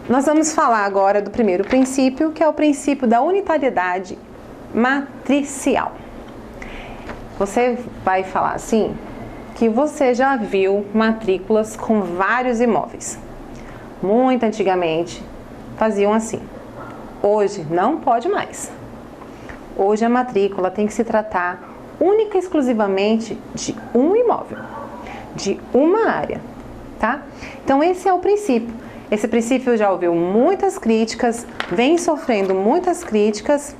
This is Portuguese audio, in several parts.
Nós vamos falar agora do primeiro princípio, que é o princípio da unitariedade matricial. Você vai falar assim, que você já viu matrículas com vários imóveis. Muito antigamente faziam assim. Hoje não pode mais. Hoje a matrícula tem que se tratar única e exclusivamente de um imóvel, de uma área, tá? Então esse é o princípio. Esse princípio já ouviu muitas críticas, vem sofrendo muitas críticas.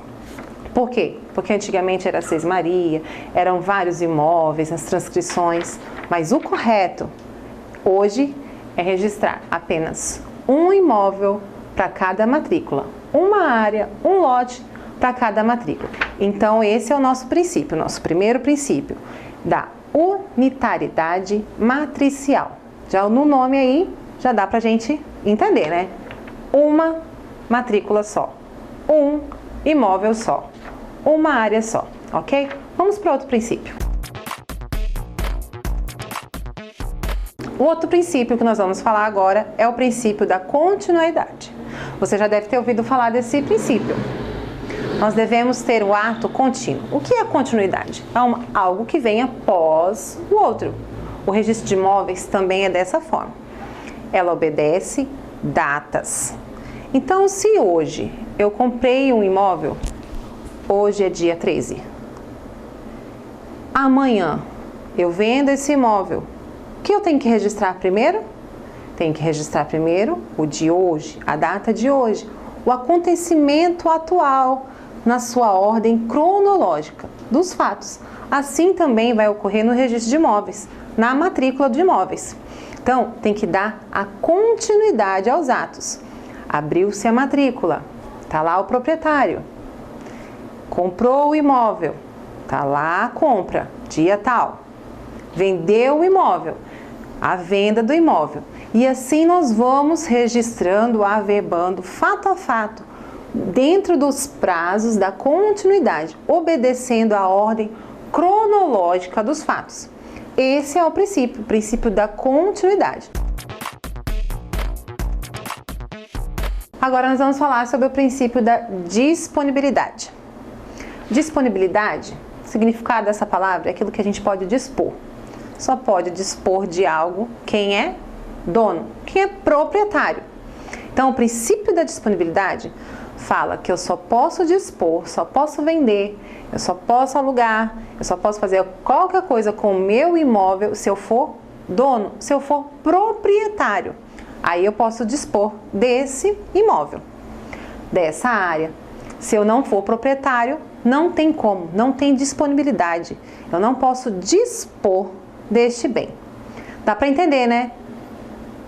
Por quê? Porque antigamente era sesmaria, eram vários imóveis, as transcrições, mas o correto hoje é registrar apenas um imóvel para cada matrícula, uma área, um lote para cada matrícula. Então esse é o nosso princípio, nosso primeiro princípio da unitariedade matricial. Já no nome aí já dá para a gente entender, né? Uma matrícula só, um imóvel só, uma área só, ok? Vamos para outro princípio. O outro princípio que nós vamos falar agora é o princípio da continuidade. Você já deve ter ouvido falar desse princípio. Nós devemos ter o ato contínuo. O que é continuidade? É algo que vem após o outro. O registro de imóveis também é dessa forma. Ela obedece datas. Então, se hoje eu comprei um imóvel, hoje é dia 13. Amanhã eu vendo esse imóvel, o que eu tenho que registrar primeiro? Tenho que registrar primeiro o de hoje, a data de hoje, o acontecimento atual na sua ordem cronológica dos fatos. Assim também vai ocorrer no registro de imóveis, na matrícula de imóveis. Então, tem que dar a continuidade aos atos. Abriu-se a matrícula, está lá o proprietário. Comprou o imóvel, está lá a compra, dia tal. Vendeu o imóvel, a venda do imóvel. E assim nós vamos registrando, averbando, fato a fato, dentro dos prazos da continuidade, obedecendo a ordem cronológica dos fatos. Esse é o princípio da continuidade. Agora nós vamos falar sobre o princípio da disponibilidade. Disponibilidade, o significado dessa palavra é aquilo que a gente pode dispor. Só pode dispor de algo quem é dono, quem é proprietário. Então, o princípio da disponibilidade fala que eu só posso dispor, só posso vender, eu só posso alugar, eu só posso fazer qualquer coisa com o meu imóvel se eu for dono, se eu for proprietário. Aí eu posso dispor desse imóvel, dessa área. Se eu não for proprietário, não tem como, não tem disponibilidade. Eu não posso dispor deste bem. Dá para entender, né?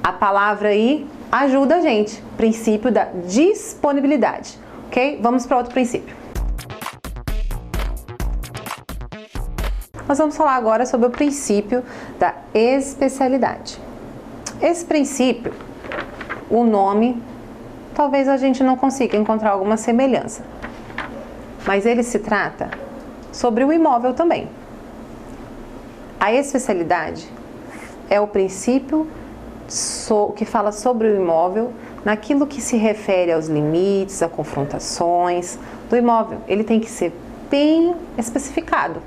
A palavra aí ajuda a gente. Princípio da disponibilidade. Ok? Vamos para outro princípio. Nós vamos falar agora sobre o princípio da especialidade. Esse princípio, o nome, talvez a gente não consiga encontrar alguma semelhança. Mas ele se trata sobre o imóvel também. A especialidade é o princípio que fala sobre o imóvel naquilo que se refere aos limites, a confrontações do imóvel. Ele tem que ser bem especificado,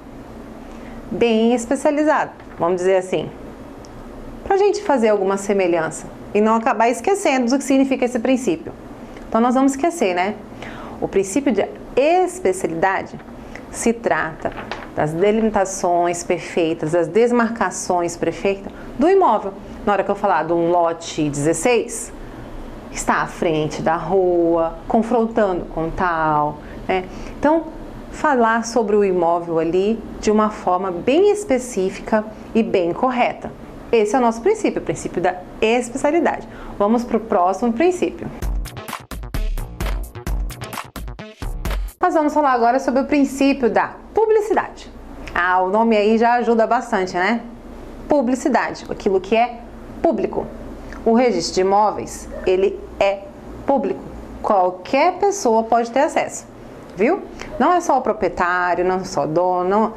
bem especializado, vamos dizer assim, para a gente fazer alguma semelhança e não acabar esquecendo do que significa esse princípio. Então nós vamos esquecer, né? O princípio de especialidade se trata das delimitações perfeitas, das demarcações perfeitas do imóvel. Na hora que eu falar de um lote 16, está à frente da rua, confrontando com tal, né? Então, falar sobre o imóvel ali de uma forma bem específica e bem correta. Esse é o nosso princípio, o princípio da especialidade. Vamos para o próximo princípio. Nós vamos falar agora sobre o princípio da publicidade. O nome aí já ajuda bastante, né? Publicidade, aquilo que é público. O registro de imóveis, ele é público. Qualquer pessoa pode ter acesso, viu? Não é só o proprietário, não é só o dono, não.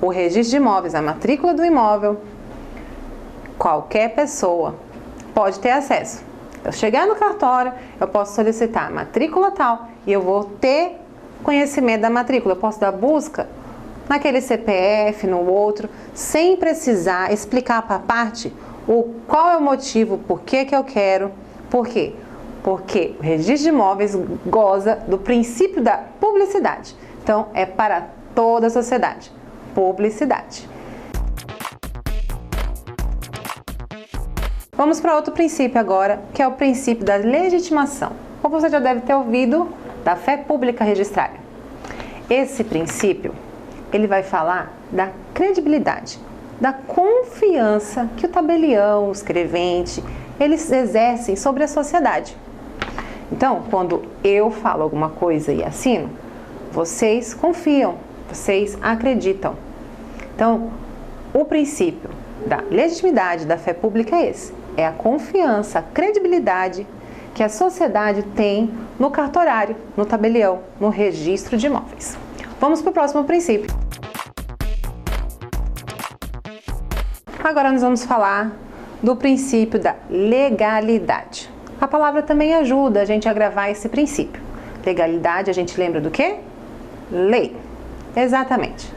O registro de imóveis, a matrícula do imóvel, qualquer pessoa pode ter acesso. Eu chegar no cartório, eu posso solicitar matrícula tal e eu vou ter conhecimento da matrícula. Eu posso dar busca naquele CPF, no outro, sem precisar explicar para a parte qual é o motivo, por que eu quero. Por quê? Porque o registro de imóveis goza do princípio da publicidade. Então, é para toda a sociedade. Publicidade. Vamos para outro princípio agora, que é o princípio da legitimação. Ou você já deve ter ouvido da fé pública registrada. Esse princípio, ele vai falar da credibilidade, da confiança que o tabelião, o escrevente, eles exercem sobre a sociedade. Então, quando eu falo alguma coisa e assino, vocês confiam, vocês acreditam. Então, o princípio da legitimidade da fé pública é esse. É a confiança, a credibilidade que a sociedade tem no cartorário, no tabelião, no registro de imóveis. Vamos para o próximo princípio. Agora nós vamos falar do princípio da legalidade. A palavra também ajuda a gente a gravar esse princípio. Legalidade, a gente lembra do quê? Lei. Exatamente.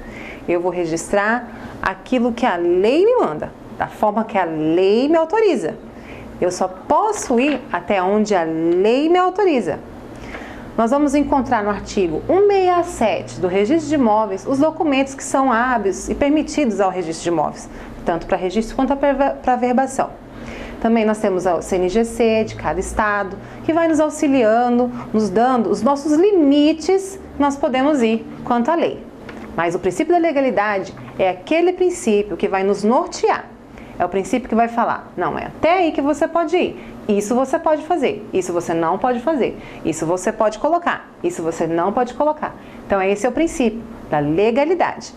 Eu vou registrar aquilo que a lei me manda, da forma que a lei me autoriza. Eu só posso ir até onde a lei me autoriza. Nós vamos encontrar no artigo 167 do Registro de Imóveis os documentos que são hábeis e permitidos ao registro de imóveis, tanto para registro quanto para averbação. Também nós temos o CNGC de cada estado, que vai nos auxiliando, nos dando os nossos limites que nós podemos ir quanto à lei. Mas o princípio da legalidade é aquele princípio que vai nos nortear. É o princípio que vai falar, não, é até aí que você pode ir. Isso você pode fazer, isso você não pode fazer. Isso você pode colocar, isso você não pode colocar. Então esse é o princípio da legalidade.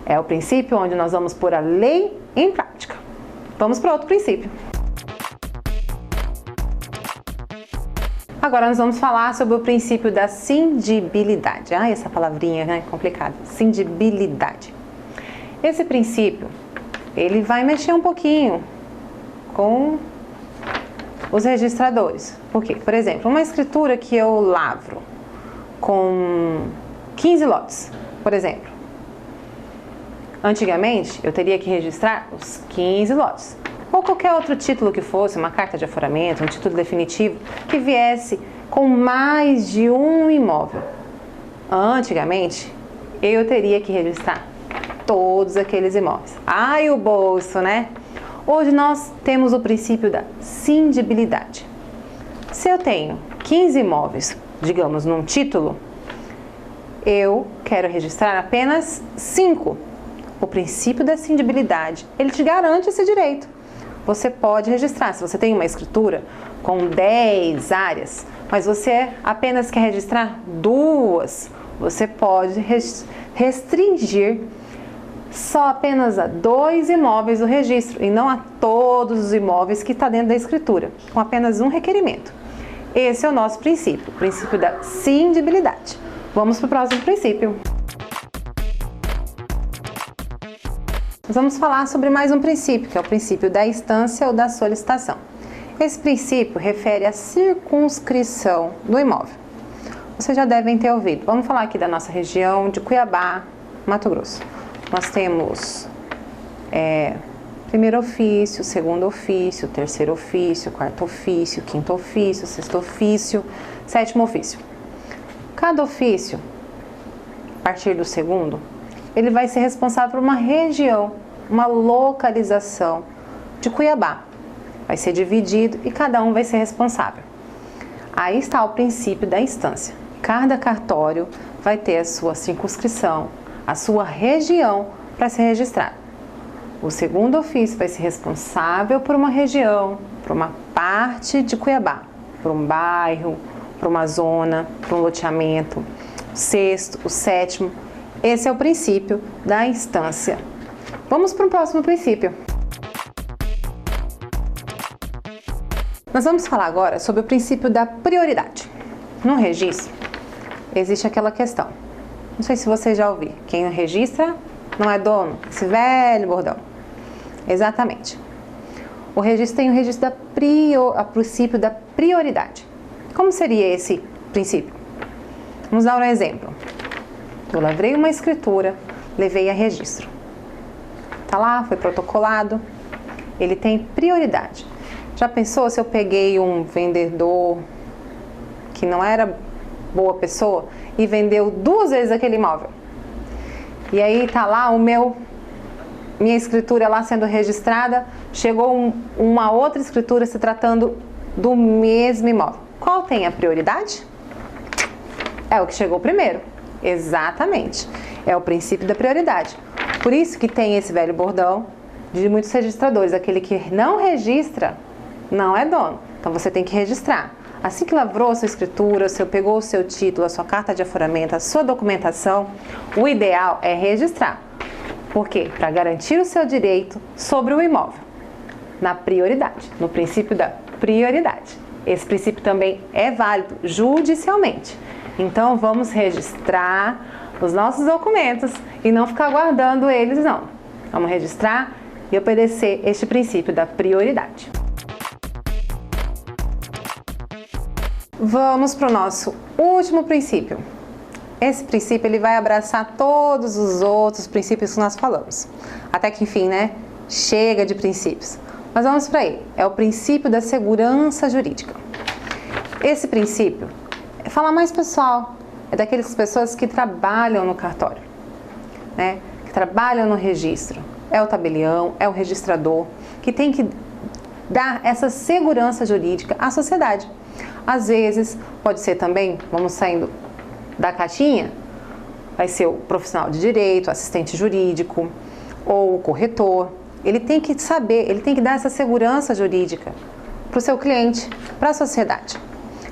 É o princípio onde nós vamos pôr a lei em prática. Vamos para outro princípio. Agora nós vamos falar sobre o princípio da cindibilidade. Essa palavrinha, né, complicada. Cindibilidade. Esse princípio, ele vai mexer um pouquinho com os registradores. Por quê? Por exemplo, uma escritura que eu lavro com 15 lotes, por exemplo. Antigamente, eu teria que registrar os 15 lotes. Ou qualquer outro título que fosse, uma carta de aforamento, um título definitivo, que viesse com mais de um imóvel. Antigamente, eu teria que registrar todos aqueles imóveis. Ai, o bolso, né? Hoje nós temos o princípio da cindibilidade. Se eu tenho 15 imóveis, digamos, num título, eu quero registrar apenas 5. O princípio da cindibilidade, ele te garante esse direito. Você pode registrar, se você tem uma escritura com 10 áreas, mas você apenas quer registrar 2, você pode restringir só apenas a 2 imóveis do registro e não a todos os imóveis que está dentro da escritura, com apenas um requerimento. Esse é o nosso princípio, o princípio da cindibilidade. Vamos para o próximo princípio. Nós vamos falar sobre mais um princípio, que é o princípio da instância ou da solicitação. Esse princípio refere à circunscrição do imóvel. Vocês já devem ter ouvido. Vamos falar aqui da nossa região de Cuiabá, Mato Grosso. Nós temos primeiro ofício, segundo ofício, terceiro ofício, quarto ofício, quinto ofício, sexto ofício, sétimo ofício. Cada ofício, a partir do segundo, ele vai ser responsável por uma região, uma localização de Cuiabá. Vai ser dividido e cada um vai ser responsável. Aí está o princípio da instância. Cada cartório vai ter a sua circunscrição, a sua região para ser registrado. O segundo ofício vai ser responsável por uma região, por uma parte de Cuiabá, por um bairro, por uma zona, por um loteamento. O sexto, o sétimo. Esse é o princípio da instância. Vamos para o próximo princípio. Nós vamos falar agora sobre o princípio da prioridade. No registro, existe aquela questão. Não sei se você já ouviu. Quem registra não é dono. Esse velho bordão. Exatamente. O registro tem o registro o princípio da prioridade. Como seria esse princípio? Vamos dar um exemplo. Eu lavrei uma escritura, levei a registro. Tá lá, foi protocolado, ele tem prioridade. Já pensou se eu peguei um vendedor que não era boa pessoa e vendeu 2 vezes aquele imóvel? E aí tá lá minha escritura lá sendo registrada, chegou uma outra escritura se tratando do mesmo imóvel. Qual tem a prioridade? É o que chegou primeiro. Exatamente. É o princípio da prioridade. Por isso que tem esse velho bordão de muitos registradores. Aquele que não registra não é dono. Então você tem que registrar. Assim que lavrou a sua escritura, você pegou o seu título, a sua carta de aforamento, a sua documentação, o ideal é registrar. Por quê? Para garantir o seu direito sobre o imóvel. Na prioridade, no princípio da prioridade. Esse princípio também é válido judicialmente. Então vamos registrar os nossos documentos e não ficar guardando eles, não. Vamos registrar e obedecer este princípio da prioridade. Vamos para o nosso último princípio. Esse princípio ele vai abraçar todos os outros princípios que nós falamos. Até que enfim, né? Chega de princípios. Mas vamos para ele. É o princípio da segurança jurídica. Esse princípio fala mais pessoal. É daquelas pessoas que trabalham no cartório, né? Que trabalham no registro. É o tabelião, é o registrador, que tem que dar essa segurança jurídica à sociedade. Às vezes, pode ser também, vamos saindo da caixinha, vai ser o profissional de direito, assistente jurídico ou o corretor. Ele tem que saber, ele tem que dar essa segurança jurídica para o seu cliente, para a sociedade.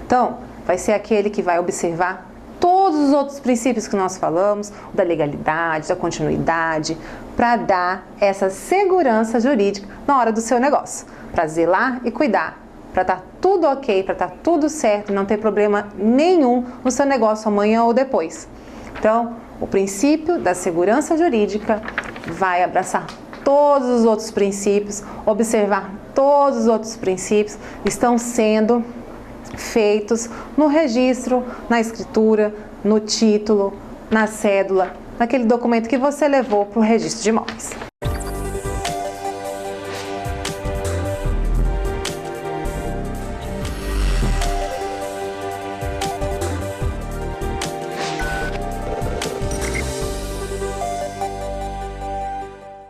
Então, vai ser aquele que vai observar todos os outros princípios que nós falamos, da legalidade, da continuidade, para dar essa segurança jurídica na hora do seu negócio, para zelar e cuidar, para estar tudo ok, para estar tudo certo, não ter problema nenhum no seu negócio amanhã ou depois. Então, o princípio da segurança jurídica vai abraçar todos os outros princípios, observar todos os outros princípios estão sendo feitos no registro, na escritura, no título, na cédula, naquele documento que você levou para o registro de imóveis.